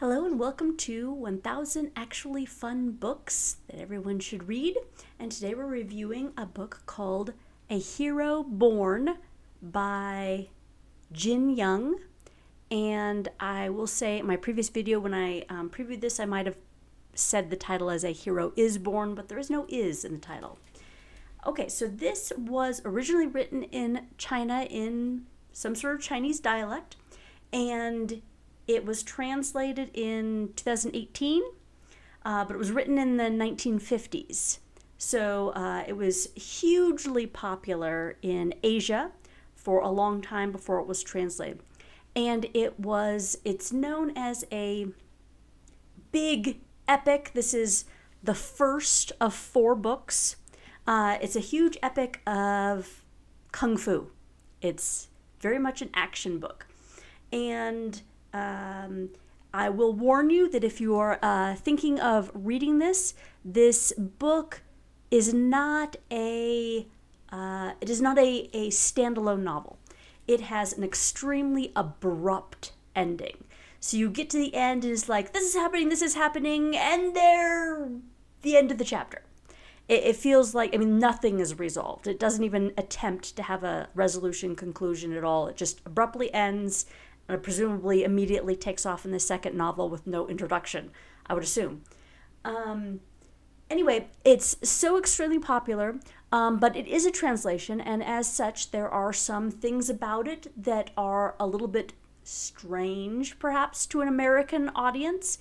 Hello and welcome to 1000 Actually Fun Books that everyone should read. And today we're reviewing a book called A Hero Born by Jin Yong. And I will say in my previous video when I previewed this, I might have said the title as A Hero Is Born, but there is no is in the title. Okay, so this was originally written in China in some sort of Chinese dialect, and it was translated in 2018, but it was written in the 1950s. So it was hugely popular in Asia for a long time before it was translated. And it's known as a big epic. This is the first of 4 books. It's a huge epic of Kung Fu. It's very much an action book. And I will warn you that if you are thinking of reading this book is not a standalone novel. It has an extremely abrupt ending. So you get to the end and it's like, this is happening, and the end of the chapter. It feels like, nothing is resolved. It doesn't even attempt to have a resolution, conclusion at all. It just abruptly ends, and presumably immediately takes off in the second novel with no introduction, I would assume. Anyway, it's so extremely popular, but it is a translation, and as such, there are some things about it that are a little bit strange, perhaps, to an American audience.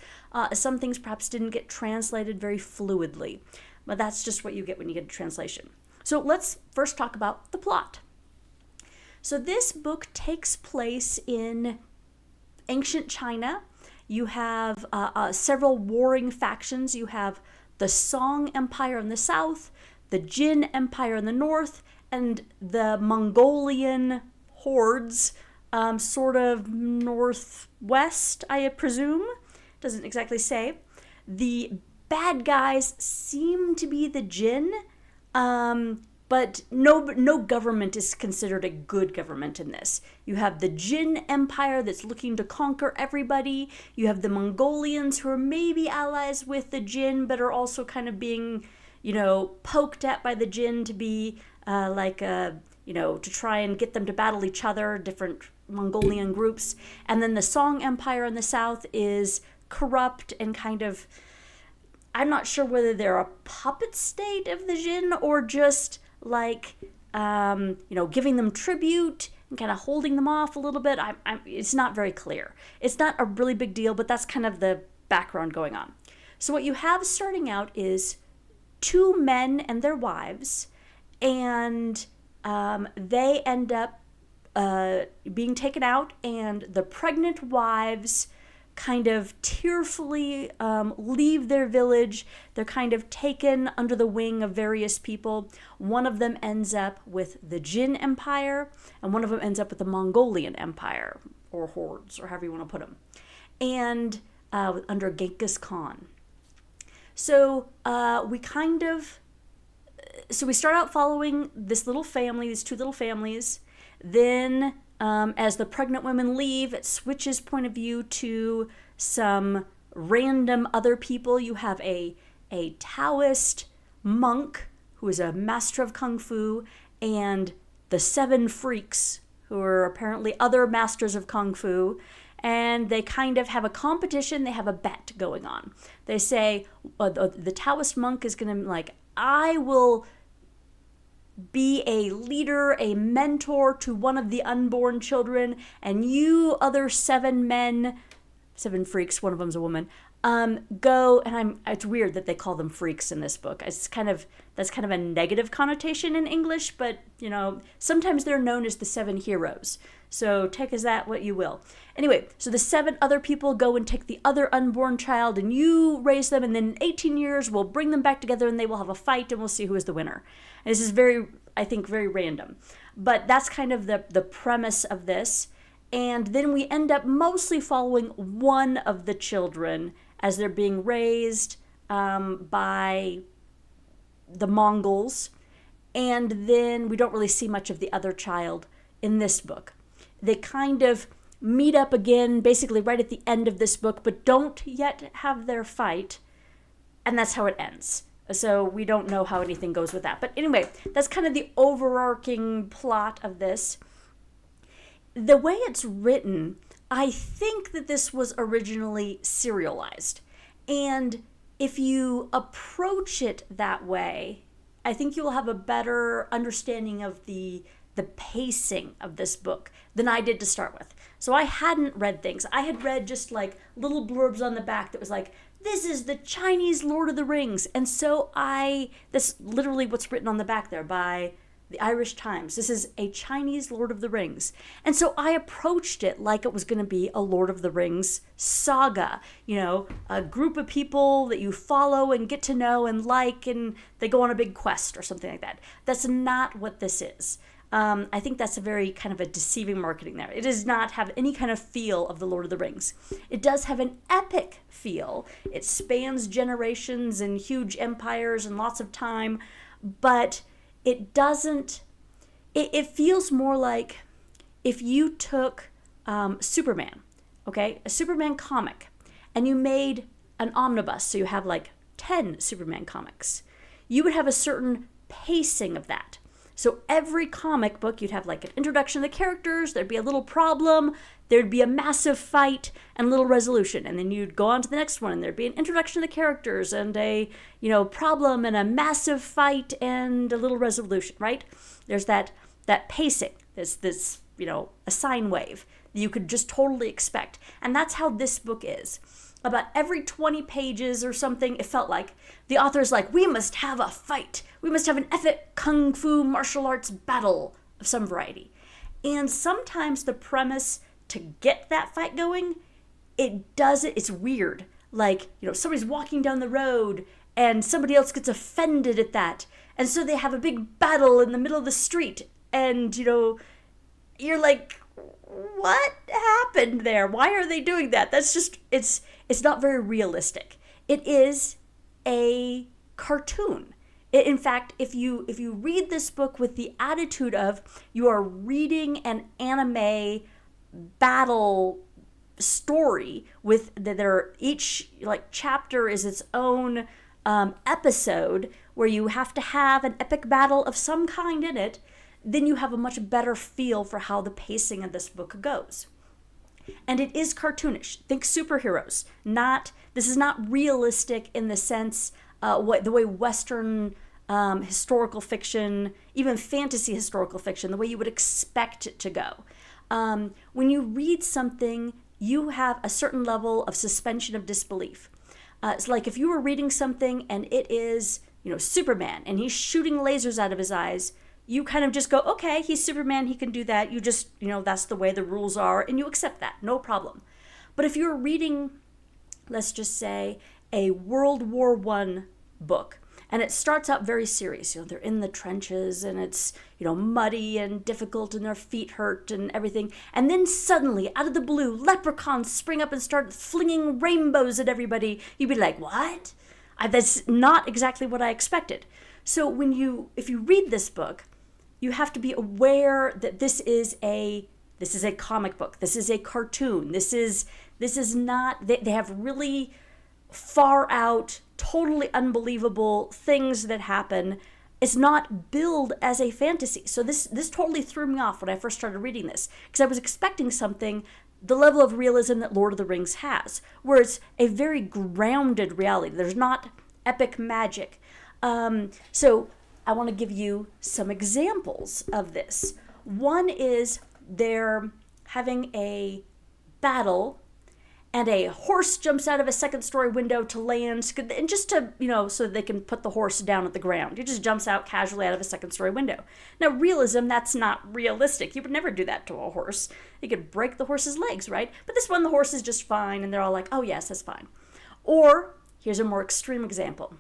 Some things perhaps didn't get translated very fluidly, but that's just what you get when you get a translation. So let's first talk about the plot. So this book takes place in ancient China. You have several warring factions. You have the Song Empire in the south, the Jin Empire in the north, and the Mongolian hordes sort of northwest, I presume. Doesn't exactly say. The bad guys seem to be the Jin, but no government is considered a good government in this. You have the Jin Empire that's looking to conquer everybody. You have the Mongolians who are maybe allies with the Jin, but are also kind of being, poked at by the Jin to be to try and get them to battle each other, different Mongolian groups. And then the Song Empire in the south is corrupt and kind of, I'm not sure whether they're a puppet state of the Jin or just giving them tribute and kind of holding them off a little bit. It's not very clear. It's not a really big deal, but that's kind of the background going on. So what you have starting out is 2 men and their wives, and they end up being taken out, and the pregnant wives kind of tearfully leave their village. They're kind of taken under the wing of various people. One of them ends up with the Jin Empire, and one of them ends up with the Mongolian Empire, or hordes, or however you want to put them, and under Genghis Khan. So we start out following this little family, these 2 little families. Then as the pregnant women leave, it switches point of view to some random other people. You have a Taoist monk who is a master of Kung Fu, and the 7 freaks who are apparently other masters of Kung Fu. And they kind of have a competition. They have a bet going on. They say, the Taoist monk is going to I will be a leader, a mentor to one of the unborn children, and you other 7 men, 7 freaks, one of them's a woman, go, and it's weird that they call them freaks in this book. That's kind of a negative connotation in English, but sometimes they're known as the 7 heroes. So take as that what you will. Anyway, so the 7 other people go and take the other unborn child, and you raise them, and then in 18 years we'll bring them back together, and they will have a fight, and we'll see who is the winner. And this is very random. But that's kind of the premise of this. And then we end up mostly following one of the children as they're being raised by the Mongols. And then we don't really see much of the other child in this book. They kind of meet up again basically right at the end of this book, but don't yet have their fight. And that's how it ends. So we don't know how anything goes with that. But anyway, that's kind of the overarching plot of this. The way it's written, I think that this was originally serialized. And if you approach it that way, I think you'll have a better understanding of the pacing of this book than I did to start with. So I hadn't read things. I had read just like little blurbs on the back that was like, this is the Chinese Lord of the Rings. And so this literally what's written on the back there by the Irish Times. This is a Chinese Lord of the Rings. And so I approached it like it was going to be a Lord of the Rings saga, a group of people that you follow and get to know and like, and they go on a big quest or something like that. That's not what this is. I think that's a very kind of a deceiving marketing there. It does not have any kind of feel of the Lord of the Rings. It does have an epic feel. It spans generations and huge empires and lots of time, but it doesn't, it feels more like if you took Superman, okay, a Superman comic, and you made an omnibus, so you have like 10 Superman comics, you would have a certain pacing of that. So every comic book, you'd have like an introduction to the characters, there'd be a little problem, there'd be a massive fight and a little resolution. And then you'd go on to the next one and there'd be an introduction to the characters and a, problem and a massive fight and a little resolution, right? There's that pacing, this a sine wave that you could just totally expect. And that's how this book is. About every 20 pages or something, it felt like the author's like, we must have a fight. We must have an epic kung fu martial arts battle of some variety. And sometimes the premise to get that fight going, it's weird. Like, somebody's walking down the road and somebody else gets offended at that. And so they have a big battle in the middle of the street. And, you're like, what happened there? Why are they doing that? That's just, it's not very realistic. It is a cartoon. In fact, if you read this book with the attitude of you are reading an anime battle story with each chapter is its own episode where you have to have an epic battle of some kind in it, then you have a much better feel for how the pacing of this book goes. And it is cartoonish. Think superheroes. This is not realistic in the sense the way Western historical fiction, even fantasy historical fiction, the way you would expect it to go. When you read something, you have a certain level of suspension of disbelief. It's like if you were reading something and it is, Superman, and he's shooting lasers out of his eyes, you kind of just go, okay, he's Superman, he can do that. You just, that's the way the rules are, and you accept that, no problem. But if you're reading, let's just say, a World War I book, and it starts out very serious, they're in the trenches, and it's, muddy and difficult, and their feet hurt and everything, and then suddenly, out of the blue, leprechauns spring up and start flinging rainbows at everybody, you'd be like, what? That's not exactly what I expected. So if you read this book, you have to be aware that this is a comic book. This is a cartoon. This is not, they have really far out, totally unbelievable things that happen. It's not billed as a fantasy. So this totally threw me off when I first started reading this, because I was expecting something, the level of realism that Lord of the Rings has, where it's a very grounded reality. There's not epic magic. So I want to give you some examples of this. One is they're having a battle and a horse jumps out of a second-story window to land, and just to, so they can put the horse down at the ground. He just jumps out casually out of a second-story window. Now, realism, that's not realistic. You would never do that to a horse. You could break the horse's legs, right? But this one, the horse is just fine, and they're all like, oh, yes, that's fine. Or, here's a more extreme example.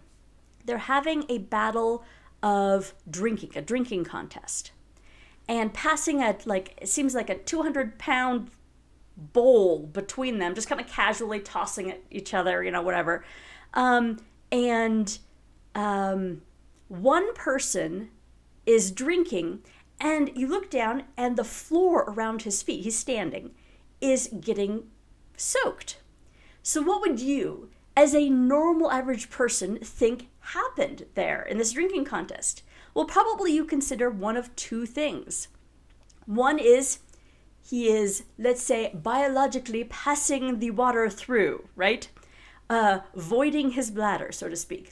They're having a battle of a drinking contest. And passing it seems like a 200-pound bowl between them, just kind of casually tossing at each other, whatever. One person is drinking, and you look down, and the floor around his feet, he's standing, is getting soaked. So what would you, as a normal average person, think happened there in this drinking contest? Well, probably you consider one of two things. One is he is, let's say, biologically passing the water through, right? Voiding his bladder, so to speak.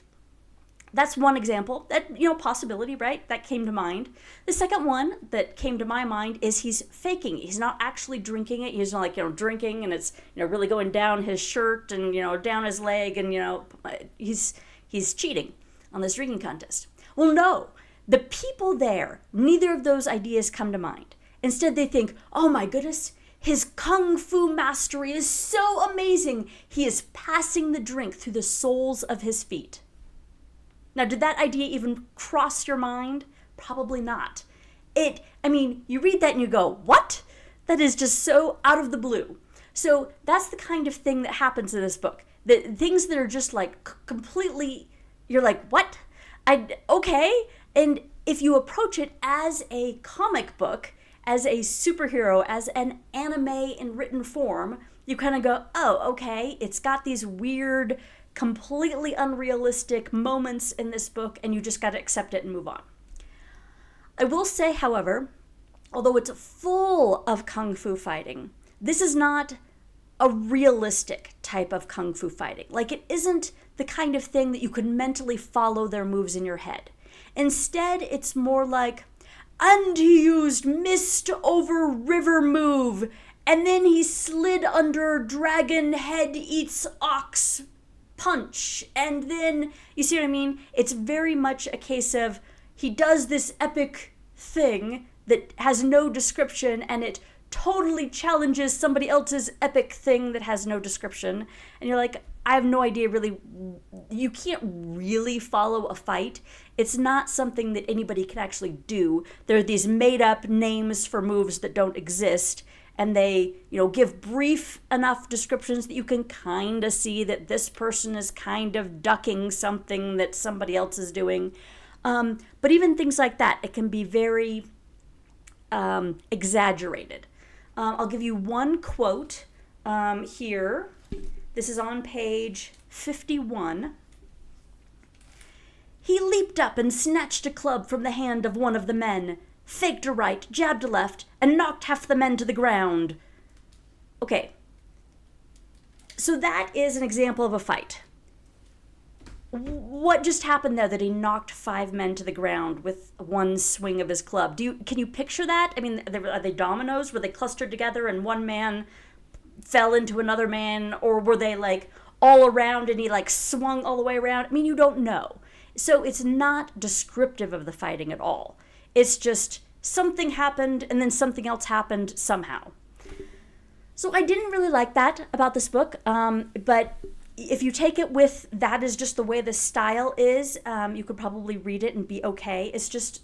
That's one example, that, possibility, right? That came to mind. The second one that came to my mind is he's faking it. He's not actually drinking it. He's not like, drinking and it's, really going down his shirt and, down his leg and, he's cheating on this drinking contest. Well, no, the people there, neither of those ideas come to mind. Instead, they think, oh my goodness, his kung fu mastery is so amazing. He is passing the drink through the soles of his feet. Now, did that idea even cross your mind? Probably not. You read that and you go, what? That is just so out of the blue. So that's the kind of thing that happens in this book. The things that are just like completely, you're like, what? Okay. And if you approach it as a comic book, as a superhero, as an anime in written form, you kind of go, oh, okay, it's got these weird, completely unrealistic moments in this book, and you just got to accept it and move on. I will say, however, although it's full of kung fu fighting, this is not a realistic type of kung fu fighting. Like, it isn't the kind of thing that you could mentally follow their moves in your head. Instead, it's more like, and he used mist over river move, and then he slid under dragon head eats ox punch, and then, you see what I mean? It's very much a case of he does this epic thing that has no description, and it totally challenges somebody else's epic thing that has no description, and you're like, I have no idea really, you can't really follow a fight. It's not something that anybody can actually do. There are these made up names for moves that don't exist, and they, give brief enough descriptions that you can kind of see that this person is kind of ducking something that somebody else is doing. But even things like that, it can be very exaggerated. I'll give you one quote here. This is on page 51. He leaped up and snatched a club from the hand of one of the men, faked a right, jabbed a left, and knocked half the men to the ground. Okay, so that is an example of a fight. What just happened there that he knocked 5 men to the ground with one swing of his club? Can you picture that? Are they dominoes? Were they clustered together and one man fell into another man, or were they like all around and he like swung all the way around? You don't know. So it's not descriptive of the fighting at all. It's just something happened and then something else happened somehow. So I didn't really like that about this book, but if you take it with that is just the way the style is, you could probably read it and be okay. It's just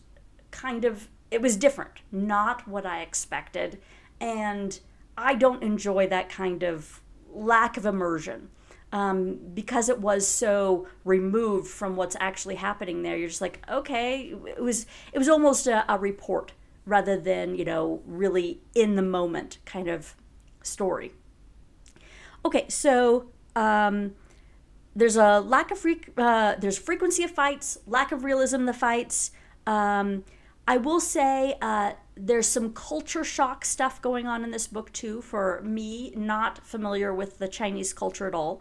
it was different, not what I expected, and I don't enjoy that kind of lack of immersion because it was so removed from what's actually happening there. You're just like, okay, it was almost a report rather than, really in the moment kind of story. Okay, so there's a lack of there's frequency of fights, lack of realism in the fights. I will say there's some culture shock stuff going on in this book too, for me, not familiar with the Chinese culture at all.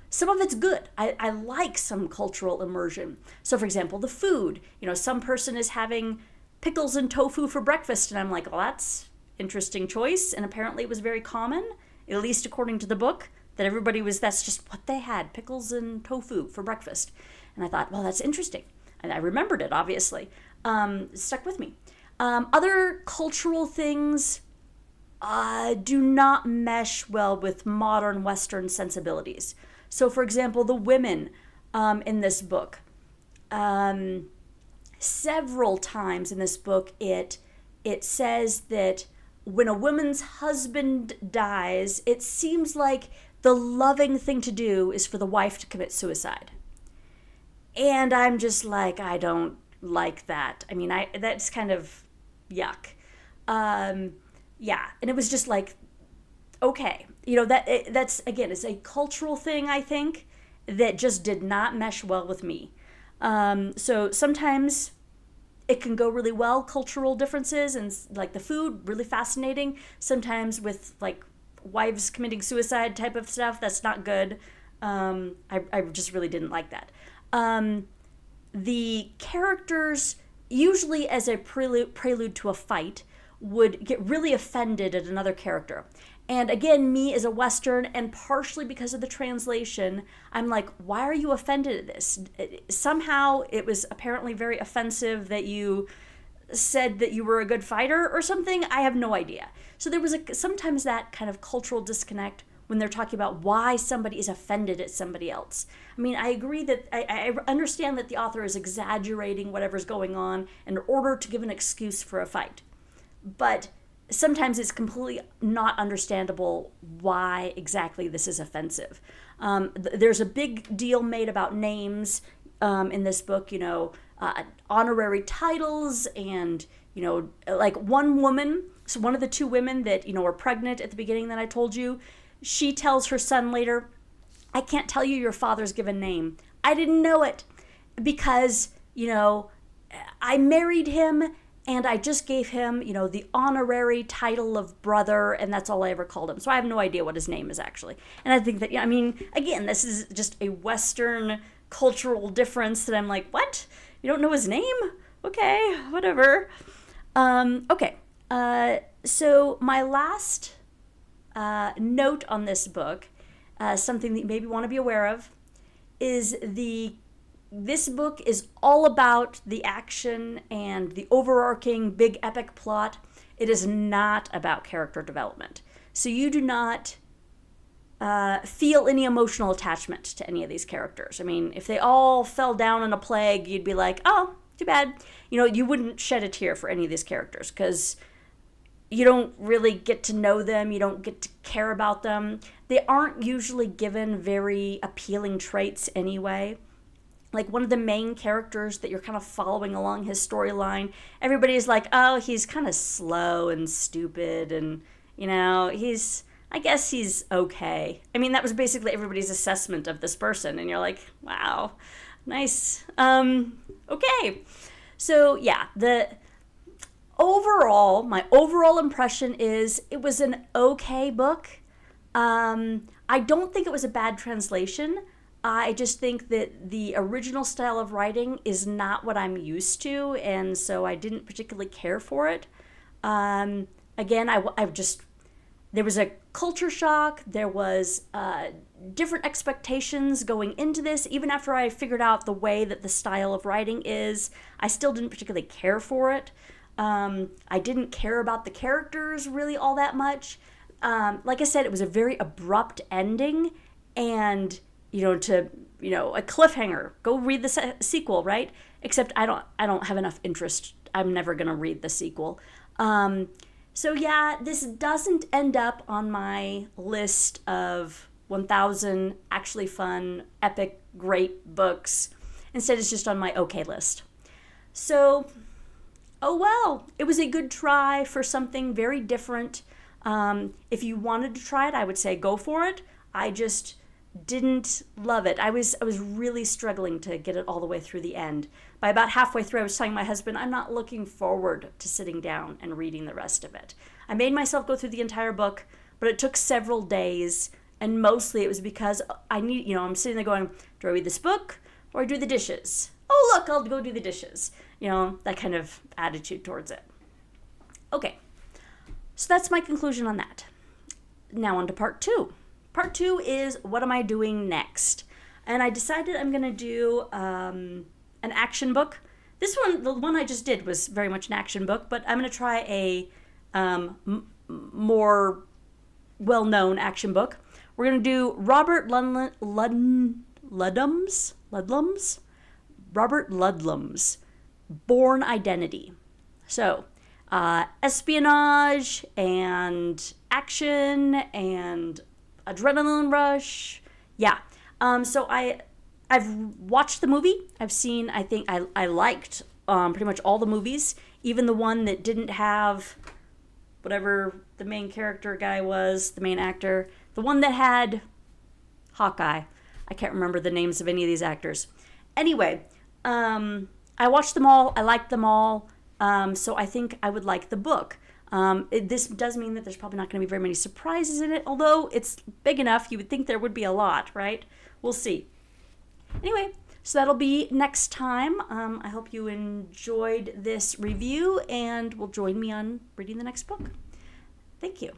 Some of it's good. I like some cultural immersion. So for example, the food, some person is having pickles and tofu for breakfast, and I'm like, well, that's interesting choice. And apparently it was very common, at least according to the book, that that's just what they had, pickles and tofu for breakfast. And I thought, well, that's interesting. And I remembered it, obviously. It stuck with me. Other cultural things do not mesh well with modern Western sensibilities. So, for example, the women in this book, several times in this book, it says that when a woman's husband dies, it seems like the loving thing to do is for the wife to commit suicide. And I'm just like, I don't like that. That's kind of yuck. Yeah, and it was just like, okay, that's again, it's a cultural thing, I think, that just did not mesh well with me. So sometimes it can go really well, cultural differences, and like the food, really fascinating. Sometimes with like wives committing suicide type of stuff, that's not good. I just really didn't like that. The characters, usually as a prelude to a fight, would get really offended at another character. And again, me as a Western, and partially because of the translation, I'm like, why are you offended at this? Somehow it was apparently very offensive that you said that you were a good fighter or something. I have no idea. So there was sometimes that kind of cultural disconnect when they're talking about why somebody is offended at somebody else. I mean, I agree that I understand that the author is exaggerating whatever's going on in order to give an excuse for a fight. But sometimes it's completely not understandable why exactly this is offensive. There's a big deal made about names in this book, honorary titles, and, like one woman, so one of the two women that, were pregnant at the beginning that I told you, she tells her son later, I can't tell you your father's given name. I didn't know it because, I married him and I just gave him, the honorary title of brother, and that's all I ever called him. So I have no idea what his name is actually. And I think that, again, this is just a Western cultural difference that I'm like, what? You don't know his name? Okay, whatever. Okay. So my last note on this book, something that you maybe want to be aware of, is this book is all about the action and the overarching big epic plot. It is not about character development. So you do not feel any emotional attachment to any of these characters. I mean, if they all fell down in a plague, you'd be like, oh, too bad. You wouldn't shed a tear for any of these characters because you don't really get to know them. You don't get to care about them. They aren't usually given very appealing traits anyway. Like one of the main characters that you're kind of following along his storyline, everybody's like, oh, he's kind of slow and stupid, and, I guess he's okay. I mean, that was basically everybody's assessment of this person, and you're like, wow, nice. Okay. So, yeah, my overall impression is it was an okay book. I don't think it was a bad translation. I just think that the original style of writing is not what I'm used to, and so I didn't particularly care for it. Again, there was a culture shock. There was different expectations going into this. Even after I figured out the way that the style of writing is, I still didn't particularly care for it. I didn't care about the characters really all that much. Like I said, it was a very abrupt ending, and a cliffhanger. Go read the sequel, right? Except I don't have enough interest. I'm never gonna read the sequel. So yeah, this doesn't end up on my list of 1,000 actually fun, epic, great books. Instead, it's just on my okay list. So, oh well, it was a good try for something very different. If you wanted to try it, I would say go for it. I just didn't love it. I was really struggling to get it all the way through the end. By about halfway through, I was telling my husband, I'm not looking forward to sitting down and reading the rest of it. I made myself go through the entire book, but it took several days, and mostly it was because I'm sitting there going, do I read this book or do the dishes? Oh, look, I'll go do the dishes. That kind of attitude towards it. Okay, so that's my conclusion on that. Now on to part 2. Part 2 is what am I doing next? And I decided I'm going to do an action book. This one, the one I just did, was very much an action book, but I'm going to try a more well-known action book. We're going to do Robert Ludlum's Born Identity. So, espionage and action and adrenaline rush. Yeah. So I've watched the movie. I've seen, I think I liked pretty much all the movies, even the one that didn't have whatever the main character guy was, the main actor, the one that had Hawkeye. I can't remember the names of any of these actors. Anyway, I watched them all. I liked them all. So I think I would like the book. This does mean that there's probably not going to be very many surprises in it, although it's big enough, you would think there would be a lot, right? We'll see. Anyway, so that'll be next time. I hope you enjoyed this review and will join me on reading the next book. Thank you.